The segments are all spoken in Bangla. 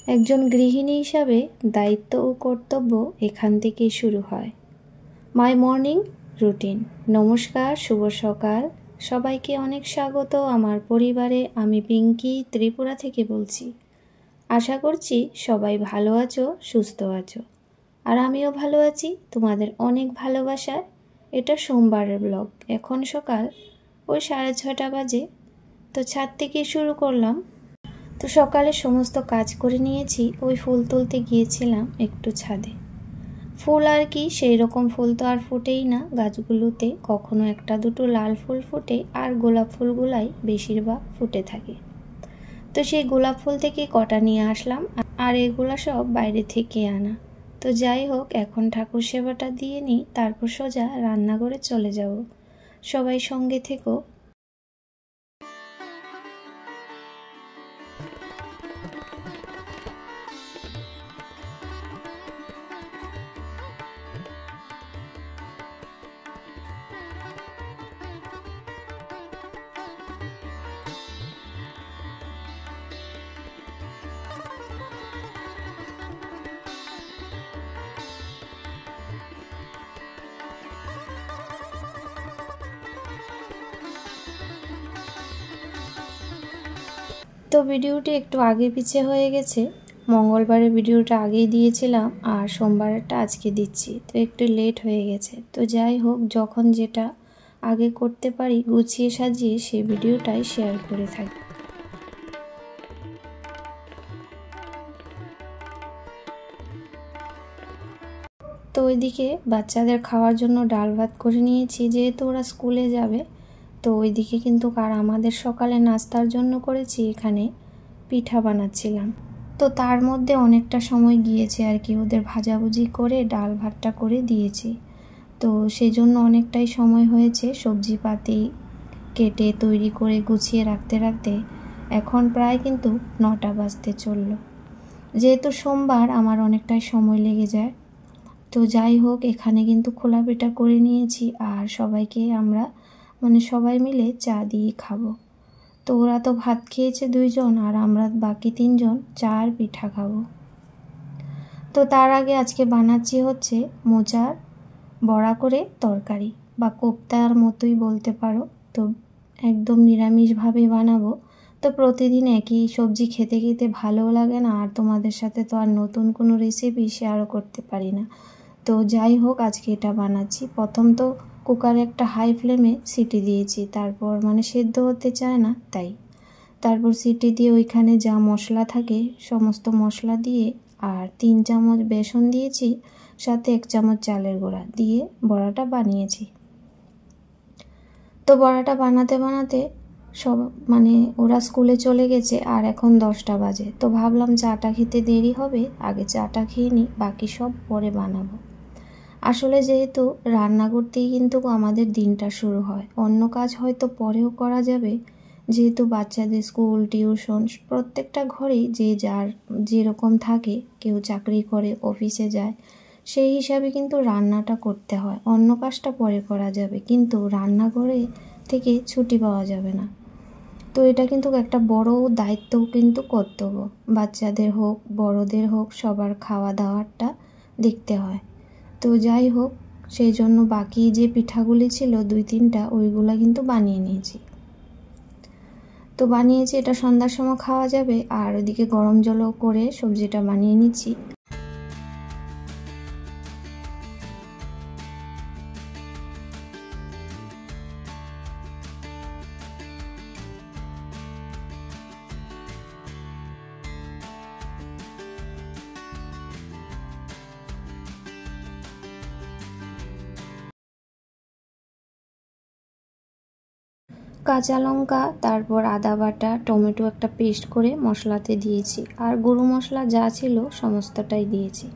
একজন গৃহিণী হিসাবে দায়িত্ব ও কর্তব্য এখান থেকেই শুরু হয়। মাই মর্নিং রুটিন। নমস্কার, শুভ সকাল। সবাইকে অনেক স্বাগত আমার পরিবারে। আমি পিঙ্কি ত্রিপুরা থেকে বলছি। আশা করছি সবাই ভালো আছো, সুস্থ আছো, আর আমিও ভালো আছি তোমাদের অনেক ভালোবাসায়। এটা সোমবারের ব্লগ। এখন সকাল ওই 6:30 বাজে। তো ছাদ থেকে শুরু করলাম। তো সকালে সমস্ত কাজ করে নিয়েছি। ওই ফুল তুলতে গিয়েছিলাম একটু ছাদে। ফুল আর কি, সেই রকম ফুল তো আর ফোটেই না গাছগুলোতে, কখনো একটা দুটো লাল ফুল ফোটে, আর গোলাপ ফুলগুলাই বেশিরভাগ ফুটে থাকে। তো সেই গোলাপ ফুল থেকে কটা নিয়ে আসলাম, আর এগুলা সব বাইরে থেকে আনা। তো যাই হোক, এখন ঠাকুর সেবাটা দিয়ে নিই, তারপর সোজা রান্নাঘরে চলে যাব। সবাই সঙ্গে থেকো। তো ভিডিওটি একটু আগে পিছে হয়ে গেছে। মঙ্গলবারের ভিডিওটা আগেই দিয়েছিলাম, আর সোমবারেরটা আজকে দিচ্ছি, তো একটু লেট হয়ে গেছে। তো যাই হোক, যখন যেটা আগে করতে পারি গুছিয়ে সাজিয়ে সেই ভিডিওটাই শেয়ার করে থাকি। তো ওইদিকে বাচ্চাদের খাওয়ার জন্য ডাল ভাত করে নিয়েছি, যেহেতু ওরা স্কুলে যাবে। তো ওইদিকে কিন্তু আর আমাদের সকালে নাস্তার জন্য করেছি এখানে পিঠা বানাচ্ছিলাম। তো তার মধ্যে অনেকটা সময় গিয়েছে আর কি, ওদের ভাজাভুজি করে ডাল ভাতটা করে দিয়েছি। তো সেই জন্য অনেকটাই সময় হয়েছে। সবজিপাতি কেটে তৈরি করে গুছিয়ে রাখতে রাখতে এখন প্রায় কিন্তু 9টা বাজতে চললো। যেহেতু সোমবার আমার অনেকটাই সময় লেগে যায়। তো যাই হোক, এখানে কিন্তু খোলা পিঠা করে নিয়েছি, আর সবাইকে আমরা সবাই মিলে চা দিয়ে খাবো। তো ওরা তো ভাত খেয়েছে 2 জন, আর আমরা বাকি 3 জন চা আর পিঠা খাবো। তো তার আগে আজকে বানাচ্ছি হচ্ছে মোচার বড়া করে তরকারি, বা কোপ্তার মতোই বলতে পারো। তো একদম নিরামিষভাবে বানাবো। তো প্রতিদিন একই সবজি খেতে খেতে ভালোও লাগে না, আর তোমাদের সাথে তো আর নতুন কোনো রেসিপি শেয়ারও করতে পারি না। তো যাই হোক, আজকে এটা বানাচ্ছি। প্রথম তো কুকারে একটা হাই ফ্লেমে সিটি দিয়েছি, তারপর সেদ্ধ হতে চায় না তাই। তারপর সিটি দিয়ে ওইখানে যা মশলা থাকে সমস্ত মশলা দিয়ে, আর 3 চামচ বেসন দিয়েছি, সাথে 1 চামচ চালের গুঁড়া দিয়ে বড়াটা বানিয়েছি। তো বড়াটা বানাতে বানাতে সব ওরা স্কুলে চলে গেছে, আর এখন 10টা বাজে। তো ভাবলাম চাটা খেতে দেরি হবে, আগে চাটা খেয়ে নিই, বাকি সব পরে বানাবো। আসলে যেহেতু রান্না করতেই কিন্তু আমাদের দিনটা শুরু হয়, অন্য কাজ হয়তো পরেও করা যাবে। যেহেতু বাচ্চাদের স্কুল টিউশন প্রত্যেকটা ঘরেই যে যার যেরকম থাকে, কেউ চাকরি করে অফিসে যায়, সেই হিসাবে কিন্তু রান্নাটা করতে হয়। অন্য কাজটা পরে করা যাবে, কিন্তু রান্নাঘরে থেকে ছুটি পাওয়া যাবে না। তো এটা কিন্তু একটা বড় দায়িত্ব, কিন্তু কর্তব্য। বাচ্চাদের হোক বড়দের হোক, সবার খাওয়া দাওয়াটা দেখতে হয়। তো যাই হোক, সেই জন্য বাকি যে পিঠাগুলি ছিল 2-3টা, ওইগুলা কিন্তু বানিয়ে নিয়েছি। তো বানিয়েছি, এটা সন্ধ্যার সময় খাওয়া যাবে। আর ওইদিকে গরম জলও করে সবজিটা বানিয়ে নিচ্ছি। কাঁচা লঙ্কা, তারপর আদা বাটা, টমেটো একটা পেস্ট করে মশলাতে দিয়েছি, আর গুঁড়ো মশলা যা ছিল সমস্তটাই দিয়েছি।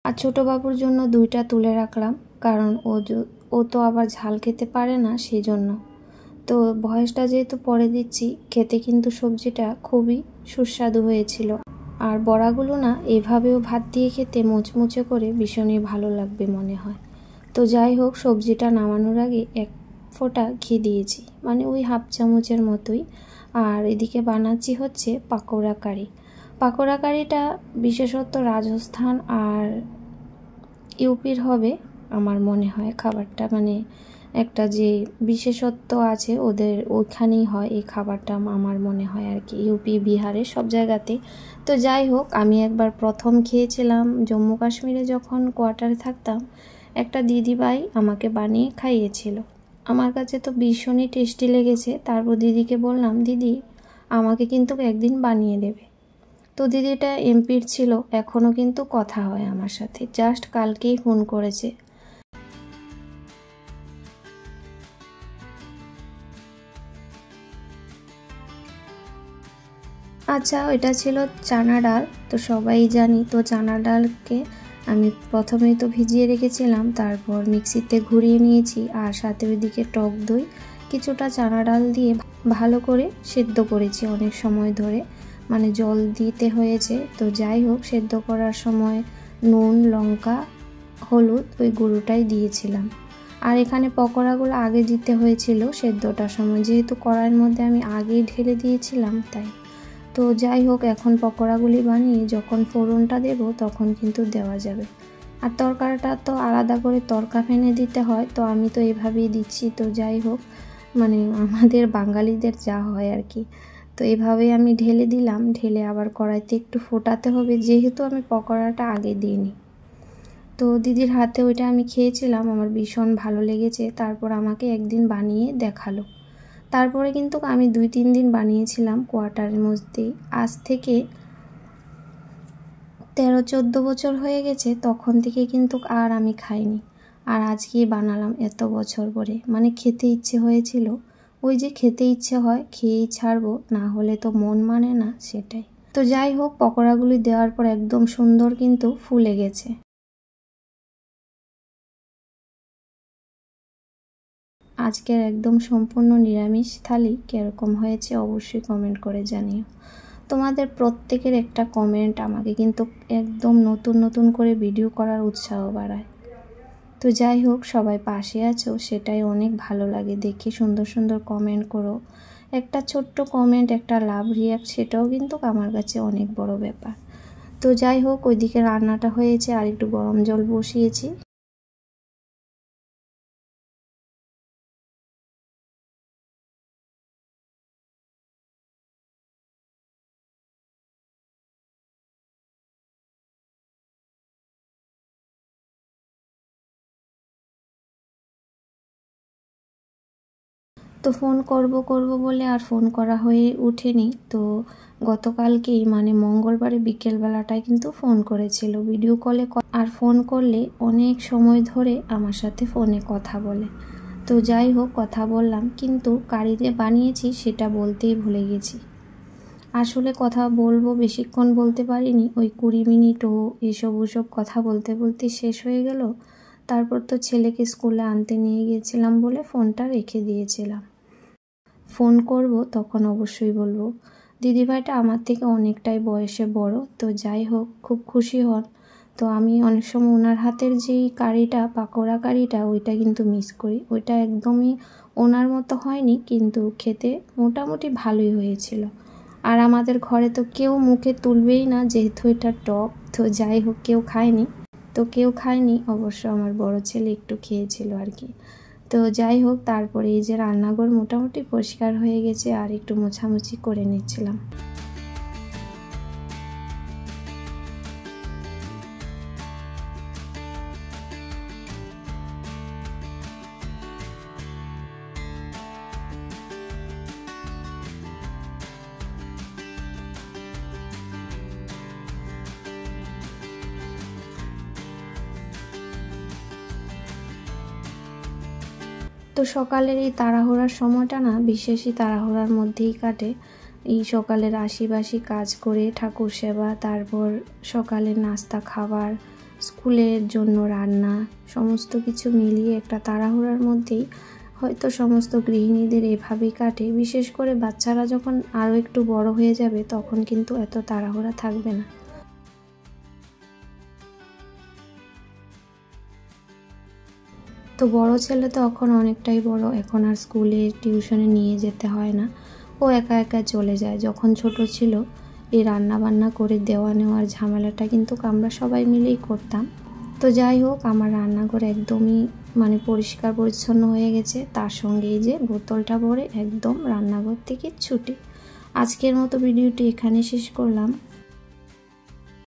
আর ছোটো বাবুর জন্য 2টা তুলে রাখলাম, কারণ ও তো আবার ঝাল খেতে পারে না, সেই জন্য। তো ভয়েসটা যেহেতু পরে দিচ্ছি, খেতে কিন্তু সবজিটা খুবই সুস্বাদু হয়েছিল। আর বড়াগুলো না এভাবেও ভাত দিয়ে খেতে মুচমুচে করে ভীষণই ভালো লাগবে মনে হয়। তো যাই হোক, সবজিটা নামানোর আগে 1 ফোঁটা ঘি দিয়েছি, ওই 1/2 চামচের মতোই। আর এদিকে বানাচ্ছি হচ্ছে পাকোড়া কারি। পাকোড়া কারিটা বিশেষত রাজস্থান আর ইউপির হবে আমার মনে হয় খাবারটা, মানে একটা যে বিশেষত্ব আছে ওদের ওইখানেই হয় এই খাবারটা আমার মনে হয় আর কি, ইউপি বিহারে সব জায়গাতে। তো যাই হোক, আমি একবার প্রথম খেয়েছিলাম জম্মু কাশ্মীরে যখন কোয়ার্টারে থাকতাম, একটা দিদিভাই আমাকে বানিয়ে খাইয়েছিল। আমার কাছে তো ভীষণই টেস্টি লেগেছে। তারপর দিদিকে বললাম, দিদি আমাকে কিন্তু একদিন বানিয়ে দেবে। তো দিদিটা এমপির ছিল, এখনও কিন্তু কথা হয় আমার সাথে, জাস্ট কালকেই ফোন করেছে। আচ্ছা, এটা ছিল চানা ডাল। তো সবাই জানি তো চানা ডালকে আমি প্রথমেই তো ভিজিয়ে রেখেছিলাম, তারপর মিক্সিতে ঘুরিয়ে নিয়েছি, আর সাথে ওইদিকে টক দই কিছুটা চানা ডাল দিয়ে ভালো করে সেদ্ধ করেছি অনেক সময় ধরে, মানে জল দিতে হয়েছে। তো যাই হোক, সেদ্ধ করার সময় নুন, লঙ্কা, হলুদ ওই গুঁড়োটাই দিয়েছিলাম। আর এখানে পকোড়াগুলো আগে দিতে হয়েছিল সেদ্ধটার সময়, যেহেতু কড়াইয়ের মধ্যে আমি আগেই ঢেলে দিয়েছিলাম তাই। তো যাই হোক, এখন পকোড়াগুলি বানিয়ে যখন ফোড়নটা দেব তখন কিন্তু দেওয়া যাবে। আর তরকারিটা তো আলাদা করে তরকা ফেনে দিতে হয়, তো আমি তো এভাবেই দিচ্ছি। তো যাই হোক, মানে আমাদের বাঙালিদের যা হয় আর কি। তো এভাবেই আমি ঢেলে দিলাম, ঢেলে আবার কড়াইতে একটু ফোটাতে হবে, যেহেতু আমি পকোড়াটা আগে দিইনি। তো দিদির হাতে ওইটা আমি খেয়েছিলাম, আমার ভীষণ ভালো লেগেছে। তারপর আমাকে একদিন বানিয়ে দেখালো। তারপরে কিন্তু আমি 2-3 দিন বানিয়েছিলাম কোয়ার্টারের মধ্যেই। আজ থেকে 13-14 বছর হয়ে গেছে, তখন থেকে কিন্তু আর আমি খাইনি। আর আজকেই বানালাম এত বছর পরে, মানে খেতে ইচ্ছে হয়েছিল। ওই যে খেতে ইচ্ছে হয়, খেয়েই ছাড়বো, না হলে তো মন মানে না, সেটাই। তো যাই হোক, পকোড়াগুলি দেওয়ার পর একদম সুন্দর কিন্তু ফুলে গেছে। আজকের একদম সম্পূর্ণ নিরামিষ থালি কীরকম হয়েছে অবশ্যই কমেন্ট করে জানিও। তোমাদের প্রত্যেকের একটা কমেন্ট আমাকে কিন্তু একদম নতুন নতুন করে ভিডিও করার উৎসাহ বাড়ায়। তো যাই হোক, সবাই পাশে আছো সেটাই অনেক ভালো লাগে দেখে। সুন্দর সুন্দর কমেন্ট করো, একটা ছোট্ট কমেন্ট, একটা লাভ রিয়াক্ট, সেটাও কিন্তু আমার কাছে অনেক বড় ব্যাপার। তো যাই হোক, ওইদিকে রান্নাটা হয়েছে, আর একটু গরম জল বসিয়েছি। তো ফোন করব বলে আর ফোন করা হয়ে ওঠেনি। তো গতকালকেই মানে মঙ্গলবারে বিকেলবেলাটায় কিন্তু ফোন করেছিল ভিডিও কলে। আর ফোন করলে অনেক সময় ধরে আমার সাথে ফোনে কথা বলে। তো যাই হোক, কথা বললাম, কিন্তু কারিতে বানিয়েছি সেটা বলতেই ভুলে গেছি। আসলে কথা বলবো বেশিক্ষণ বলতে পারিনি, ওই 20 মিনিটও এসব ওসব কথা বলতে বলতে শেষ হয়ে গেল। তারপর তো ছেলেকে স্কুলে আনতে নিয়ে গিয়েছিলাম বলে ফোনটা রেখে দিয়েছিলাম। ফোন করব তখন অবশ্যই বলবো। দিদিভাইটা আমার থেকে অনেকটাই বয়সে বড়। তো যাই হোক, খুব খুশি হন। তো আমি অনেক সময় ওনার হাতের যেই কারিটা, পাকোড়া কারিটা, ওইটা কিন্তু মিস করি। ওইটা একদমই ওনার মতো হয়নি, কিন্তু খেতে মোটামুটি ভালোই হয়েছিল। আর আমাদের ঘরে তো কেউ মুখে তুলবেই না, যেহেতু এটা টক। তো যাই হোক, কেউ খায়নি অবশ্য, আমার বড় ছেলে একটু খেয়েছিল আর কি। তো যাই হোক, তারপরে এই যে রান্নাঘর মোটামুটি পরিষ্কার হয়ে গেছে, আর একটু মোছামুছি করে নিচ্ছিলাম। তো সকালের এই তাড়াহুড়ার সময়টা না বিশেষই তাড়াহুড়ার মধ্যেই কাটে। এই সকালের আশিবাসি কাজ করে, ঠাকুর সেবা, তারপর সকালের নাস্তা খাবার, স্কুলের জন্য রান্না, সমস্ত কিছু মিলিয়ে একটা তাড়াহুড়ার মধ্যেই হয়তো সমস্ত গৃহিণীদের এভাবেই কাটে। বিশেষ করে বাচ্চারা যখন আরও একটু বড় হয়ে যাবে তখন কিন্তু এত তাড়াহুড়া থাকবে না। তো বড় ছেলে তো এখন অনেকটাই বড়, এখন আর স্কুলে টিউশনে নিয়ে যেতে হয় না। ও একা একা চলে যায়। যখন ছোট ছিল এই রান্না বান্না করে দেওয়া নেওয়ার ঝামেলাটা কিন্তু আমরা সবাই মিলেই করতাম। তো যাই হোক, আমার রান্নাঘর একদমই পরিষ্কার পরিচ্ছন্ন হয়ে গেছে। তার সঙ্গে এই যে বোতলটা ভরে একদম রান্নাঘর থেকে ছুটি। আজকের মতো ভিডিওটি এখানে শেষ করলাম।